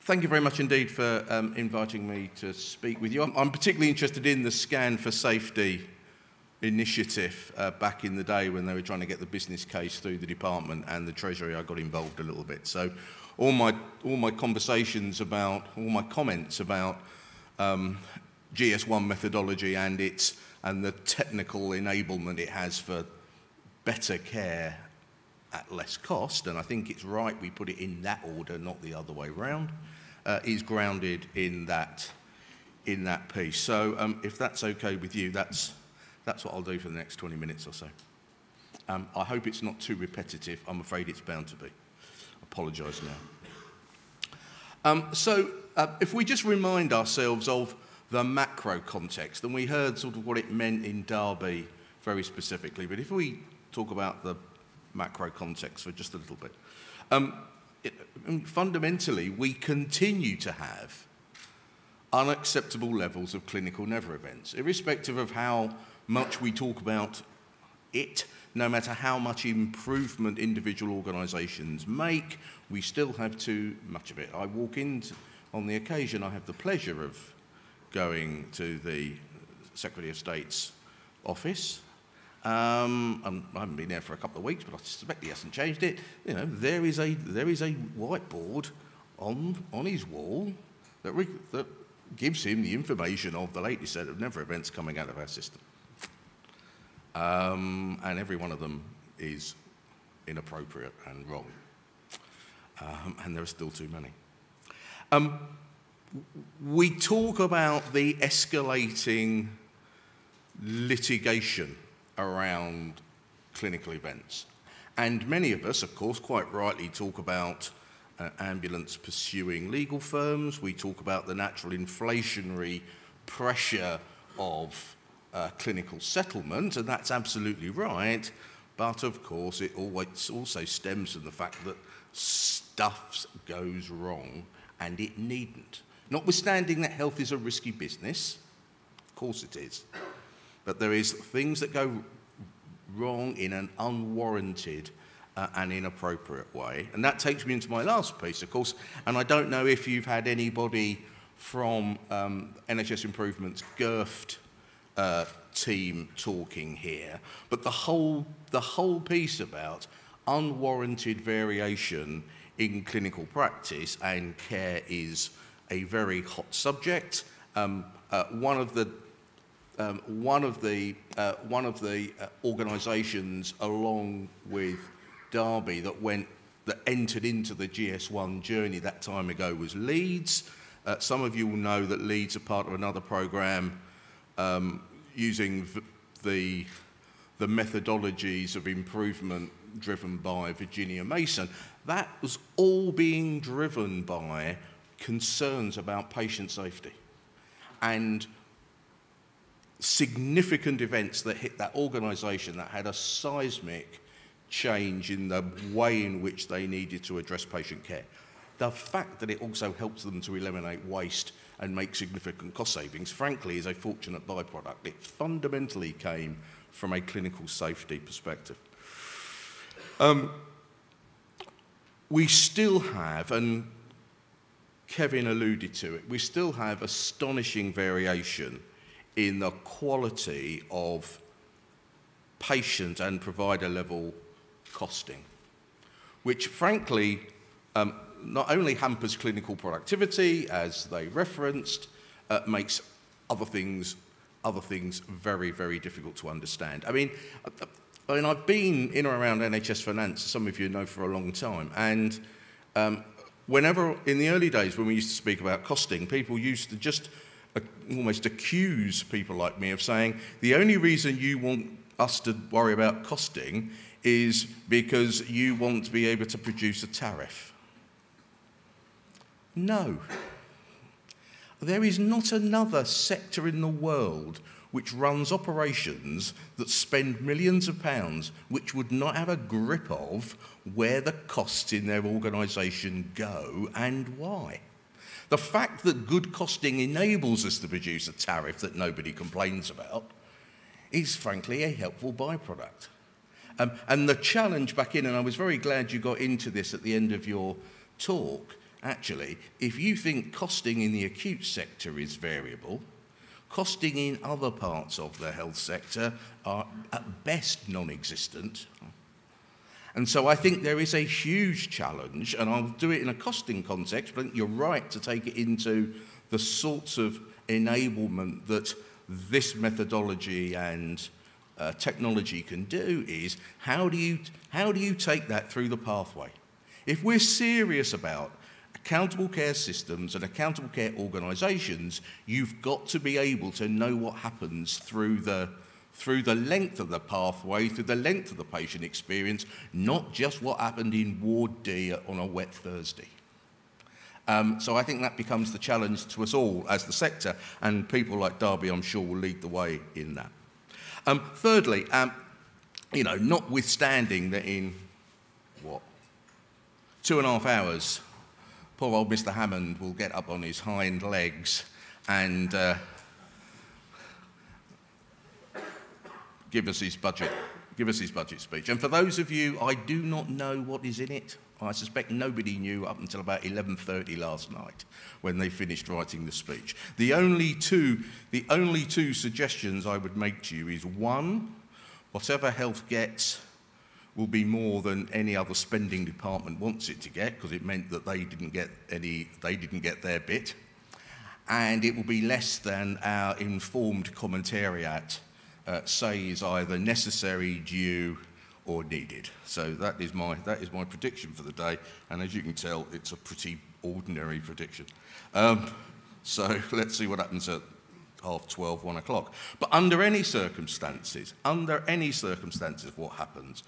Thank you very much indeed for inviting me to speak with you. I'm particularly interested in the Scan4Safety initiative back in the day when they were trying to get the business case through the department and the Treasury. I got involved a little bit. So all my comments about GS1 methodology and the technical enablement it has for better care at less cost, and I think it's right we put it in that order, not the other way round, is grounded in that piece. So if that's okay with you, that's what I'll do for the next 20 minutes or so. I hope it's not too repetitive. I'm afraid it's bound to be. Apologise now. If we just remind ourselves of the macro context, and we heard sort of what it meant in Derby very specifically, but if we talk about the macro context for just a little bit. Fundamentally, we continue to have unacceptable levels of clinical never events, irrespective of how much we talk about it, no matter how much improvement individual organisations make, we still have too much of it. I walk in, on the occasion, I have the pleasure of going to the Secretary of State's office. I haven't been there for a couple of weeks, but I suspect he hasn't changed it. You know, there is a whiteboard on his wall that gives him the information of the latest set of never events coming out of our system. And every one of them is inappropriate and wrong. And there are still too many. We talk about the escalating litigation around clinical events. And many of us, of course, quite rightly talk about ambulance pursuing legal firms. We talk about the natural inflationary pressure of clinical settlement, and that's absolutely right. But of course, it always also stems from the fact that stuff goes wrong, and it needn't. Notwithstanding that health is a risky business, of course it is. But there is things that go wrong in an unwarranted and inappropriate way. And that takes me into my last piece, of course. And I don't know if you've had anybody from NHS Improvement's GERFT team talking here, but the whole piece about unwarranted variation in clinical practice and care is a very hot subject. One of the organisations, along with Derby, that entered into the GS1 journey that time ago was Leeds. Some of you will know that Leeds are part of another programme using the methodologies of improvement driven by Virginia Mason. That was all being driven by concerns about patient safety and significant events that hit that organisation that had a seismic change in the way in which they needed to address patient care. The fact that it also helps them to eliminate waste and make significant cost savings, frankly, is a fortunate byproduct. It fundamentally came from a clinical safety perspective. We still have, and Kevin alluded to it, we still have astonishing variation in the quality of patient and provider level costing, which frankly not only hampers clinical productivity, as they referenced, makes other things very, very difficult to understand. I mean, I've been in or around NHS finance, some of you know, for a long time, and whenever, in the early days when we used to speak about costing, people used to just almost accuse people like me of saying, the only reason you want us to worry about costing is because you want to be able to produce a tariff. No. There is not another sector in the world which runs operations that spend millions of pounds which would not have a grip of where the costs in their organisation go and why. The fact that good costing enables us to produce a tariff that nobody complains about is frankly a helpful byproduct. And the challenge back in, and I was very glad you got into this at the end of your talk, actually, if you think costing in the acute sector is variable, costing in other parts of the health sector are at best non-existent. And so I think there is a huge challenge, and I'll do it in a costing context, but I think you're right to take it into the sorts of enablement that this methodology and technology can do is, how do you take that through the pathway? If we're serious about accountable care systems and accountable care organisations, you've got to be able to know what happens through the length of the pathway, through the length of the patient experience, not just what happened in Ward D on a wet Thursday. So I think that becomes the challenge to us all as the sector, and people like Derby, I'm sure, will lead the way in that. Thirdly, notwithstanding that in, 2.5 hours, poor old Mr. Hammond will get up on his hind legs and give us his budget speech. And for those of you, I do not know what is in it. I suspect nobody knew up until about 11:30 last night when they finished writing the speech. The only two suggestions I would make to you is, one, whatever health gets will be more than any other spending department wants it to get, because it meant that they didn't get their bit, and it will be less than our informed commentariat says either necessary, due, or needed. So that is my prediction for the day, and as you can tell, it's a pretty ordinary prediction. So let's see what happens at 12:30, 1 o'clock. But under any circumstances, what happens?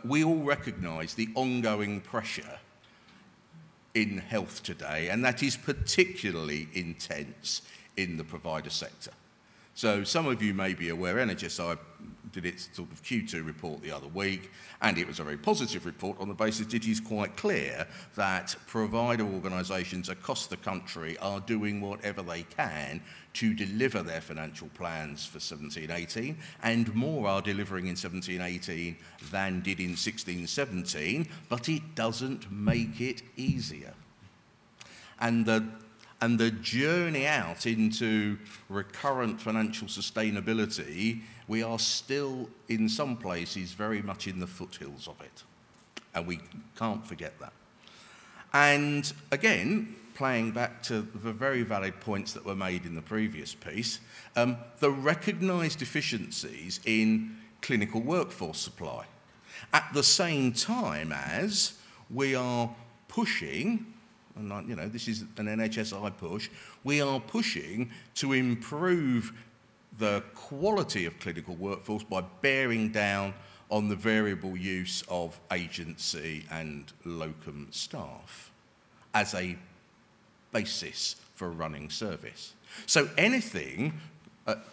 We all recognise the ongoing pressure in health today, and that is particularly intense in the provider sector. So some of you may be aware, NHS did its sort of Q2 report the other week, and it was a very positive report on the basis it is quite clear that provider organisations across the country are doing whatever they can to deliver their financial plans for 17-18, and more are delivering in 17-18 than did in 16-17, but it doesn't make it easier. And the journey out into recurrent financial sustainability, we are still, in some places, very much in the foothills of it. And we can't forget that. And again, playing back to the very valid points that were made in the previous piece, the recognised deficiencies in clinical workforce supply, at the same time as we are pushing, and this is an NHSI push, we are pushing to improve the quality of clinical workforce by bearing down on the variable use of agency and locum staff as a basis for running service. So anything,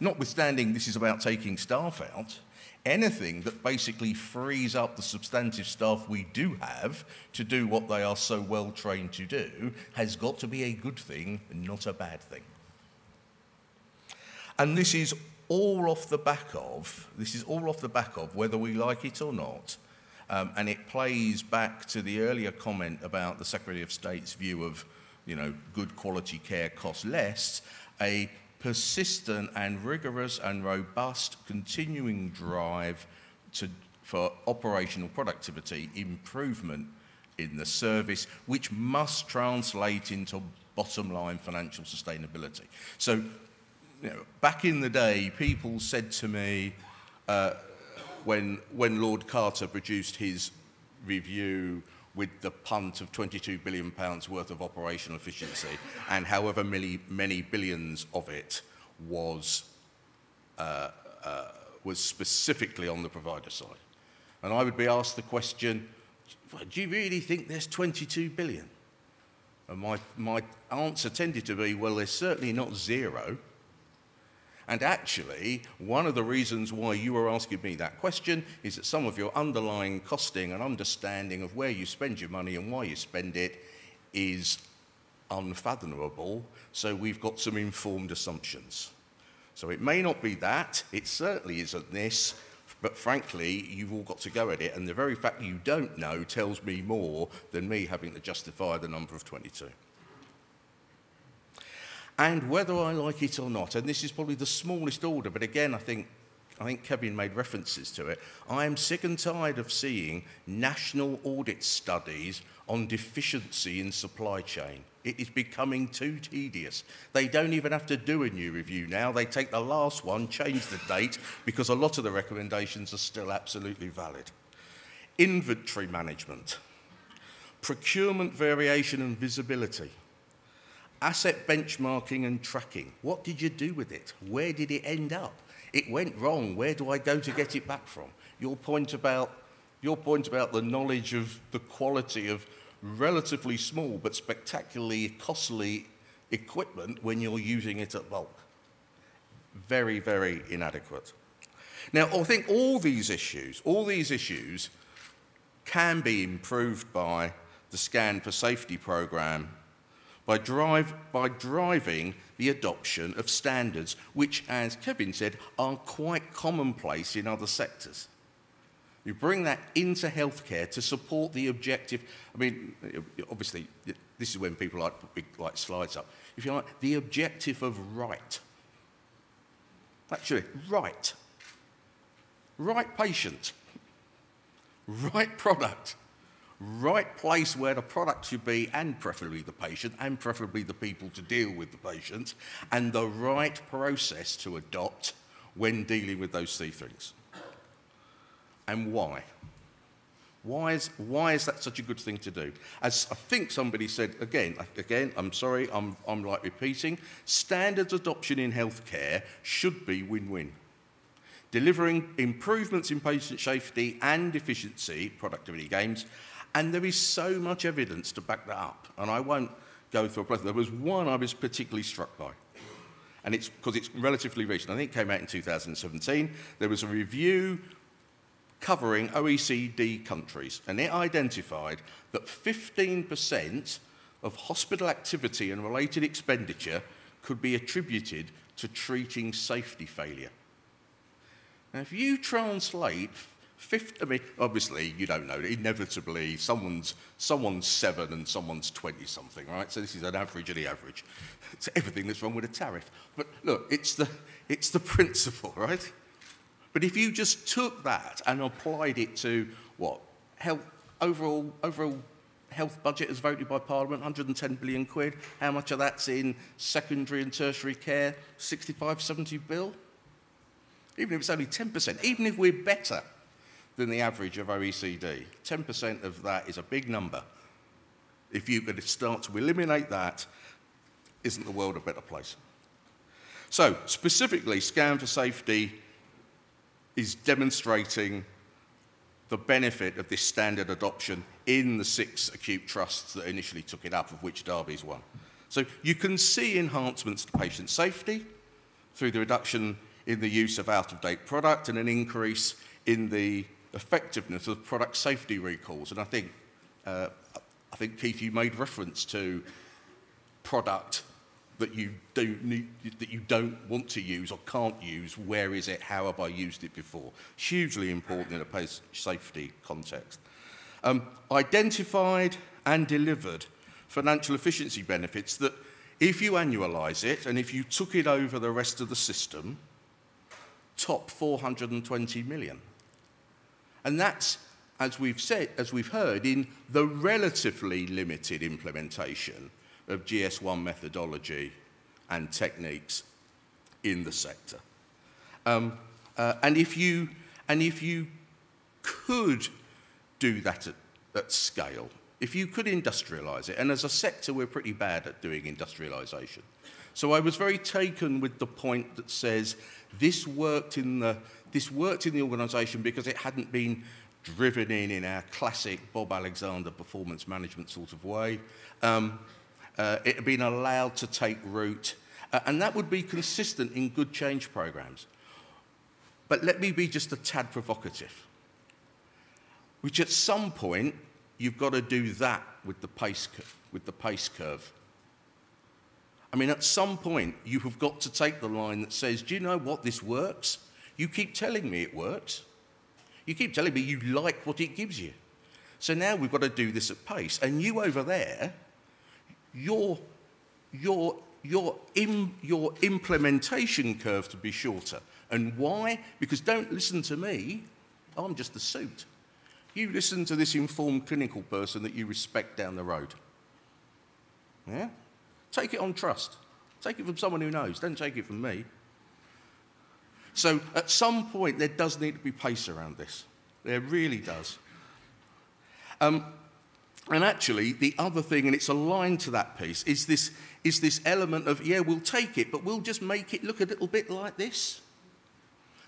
notwithstanding this is about taking staff out, anything that basically frees up the substantive staff we do have to do what they are so well trained to do has got to be a good thing, not a bad thing. And this is all off the back of, whether we like it or not, and it plays back to the earlier comment about the Secretary of State's view of, good quality care costs less, a persistent and rigorous and robust continuing drive for operational productivity improvement in the service, which must translate into bottom line financial sustainability. So, back in the day, people said to me when Lord Carter produced his review with the punt of £22 billion worth of operational efficiency, and however many billions of it was specifically on the provider side. And I would be asked the question, do you really think there's 22 billion? And my answer tended to be, well, there's certainly not zero. And actually, one of the reasons why you were asking me that question is that some of your underlying costing and understanding of where you spend your money and why you spend it is unfathomable, so we've got some informed assumptions. So it may not be that, it certainly isn't this, But frankly, you've all got to go at it, and the very fact you don't know tells me more than me having to justify the number of 22. And whether I like it or not, and this is probably the smallest order, but again, I think Kevin made references to it, I am sick and tired of seeing national audit studies on deficiency in supply chain. It is becoming too tedious. They don't even have to do a new review now. They take the last one, change the date, because a lot of the recommendations are still absolutely valid. Inventory management, procurement variation and visibility, asset benchmarking and tracking. What did you do with it? Where did it end up? It went wrong. Where do I go to get it back from? Your point about the knowledge of the quality of relatively small but spectacularly costly equipment when you're using it at bulk. Very, very inadequate. Now, I think all these issues can be improved by the Scan4Safety program by driving the adoption of standards, which, as Kevin said, are quite commonplace in other sectors. You bring that into healthcare to support the objective. I mean, obviously, this is when people like put big slides up. If you like, the objective of right. Actually, right. Right patient. Right product. Right place where the product should be, and preferably the patient, and preferably the people to deal with the patient, and the right process to adopt when dealing with those three things. And why? Why is that such a good thing to do? As I think somebody said, again, I'm sorry, I'm like repeating, standards adoption in healthcare should be win-win. Delivering improvements in patient safety and efficiency, productivity gains, and there is so much evidence to back that up, and I won't go through a plethora. There was one I was particularly struck by, and it's because it's relatively recent. I think it came out in 2017. There was a review covering OECD countries, and it identified that 15% of hospital activity and related expenditure could be attributed to treating safety failure. Now, if you translate, I mean, obviously, you don't know, inevitably, someone's 7 and someone's 20-something, right? So this is an average of the average. It's everything that's wrong with a tariff. But look, it's the principle, right? But if you just took that and applied it to what? Overall health budget as voted by Parliament, 110 billion quid. How much of that's in secondary and tertiary care? 65, 70 bill? Even if it's only 10%, even if we're better than the average of OECD, 10% of that is a big number. If you could start to eliminate that, isn't the world a better place? So, specifically, Scan4Safety is demonstrating the benefit of this standard adoption in the 6 acute trusts that initially took it up, of which Derby's one. So you can see enhancements to patient safety through the reduction in the use of out-of-date product and an increase in the effectiveness of product safety recalls. And I think, Keith, you made reference to product that you don't want to use or can't use. Where is it? How have I used it before? Hugely important in a patient safety context. Identified and delivered financial efficiency benefits that, if you annualise it and if you took it over the rest of the system, top 420 million. And that's, as we've heard, in the relatively limited implementation of GS1 methodology and techniques in the sector. And if you could do that at scale, if you could industrialise it, and as a sector we're pretty bad at doing industrialisation. So I was very taken with the point that says this worked in the organisation because it hadn't been driven in our classic Bob Alexander performance management sort of way. It had been allowed to take root, and that would be consistent in good change programs. But let me be just a tad provocative, which at some point you've got to do that with the pace curve. I mean, at some point you have got to take the line that says, do you know what, this works? You keep telling me it works. You keep telling me you like what it gives you. So now we've got to do this at pace. And you over there, your implementation curve to be shorter. And why? Because don't listen to me, I'm just the suit. You listen to this informed clinical person that you respect down the road. Yeah? Take it on trust. Take it from someone who knows. Don't take it from me. So at some point, there does need to be pace around this. There really does. And actually, the other thing, and it's aligned to that piece, is this element of, yeah, we'll take it, but we'll just make it look a little bit like this.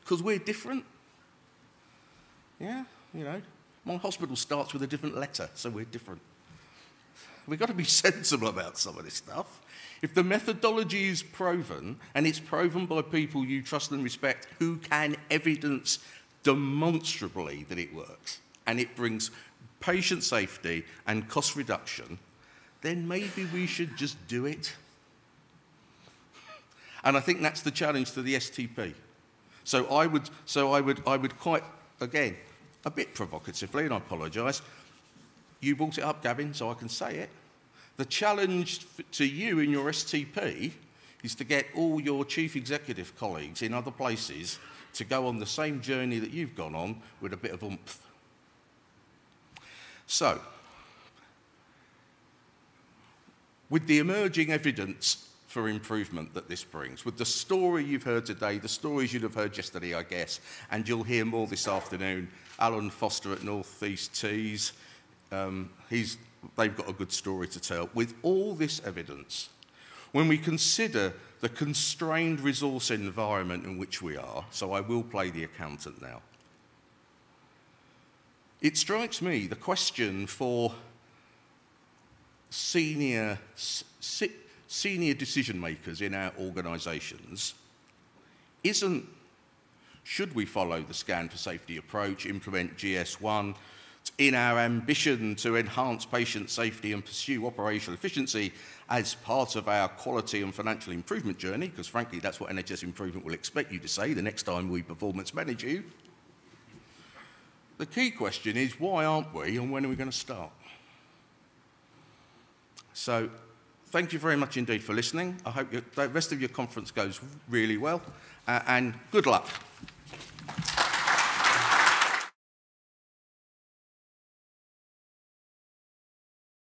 Because we're different. Yeah, you know. My hospital starts with a different letter, so we're different. We've got to be sensible about some of this stuff. If the methodology is proven, and it's proven by people you trust and respect who can evidence demonstrably that it works, and it brings patient safety and cost reduction, then maybe we should just do it. And I think that's the challenge to the STP. So I would quite, again, a bit provocatively, and I apologise, you brought it up, Gavin, so I can say it. The challenge to you in your STP is to get all your chief executive colleagues in other places to go on the same journey that you've gone on with a bit of oomph. So, with the emerging evidence for improvement that this brings, with the story you've heard today, the stories you'd have heard yesterday, I guess, and you'll hear more this afternoon, Alan Foster at North East Tees, they've got a good story to tell. With all this evidence, when we consider the constrained resource environment in which we are, so I will play the accountant now, it strikes me the question for senior decision makers in our organisations isn't, should we follow the Scan4Safety approach, implement GS1, in our ambition to enhance patient safety and pursue operational efficiency as part of our quality and financial improvement journey, because frankly that's what NHS improvement will expect you to say the next time we performance manage you. The key question is, why aren't we, and when are we going to start? So, thank you very much indeed for listening. I hope the rest of your conference goes really well, and good luck.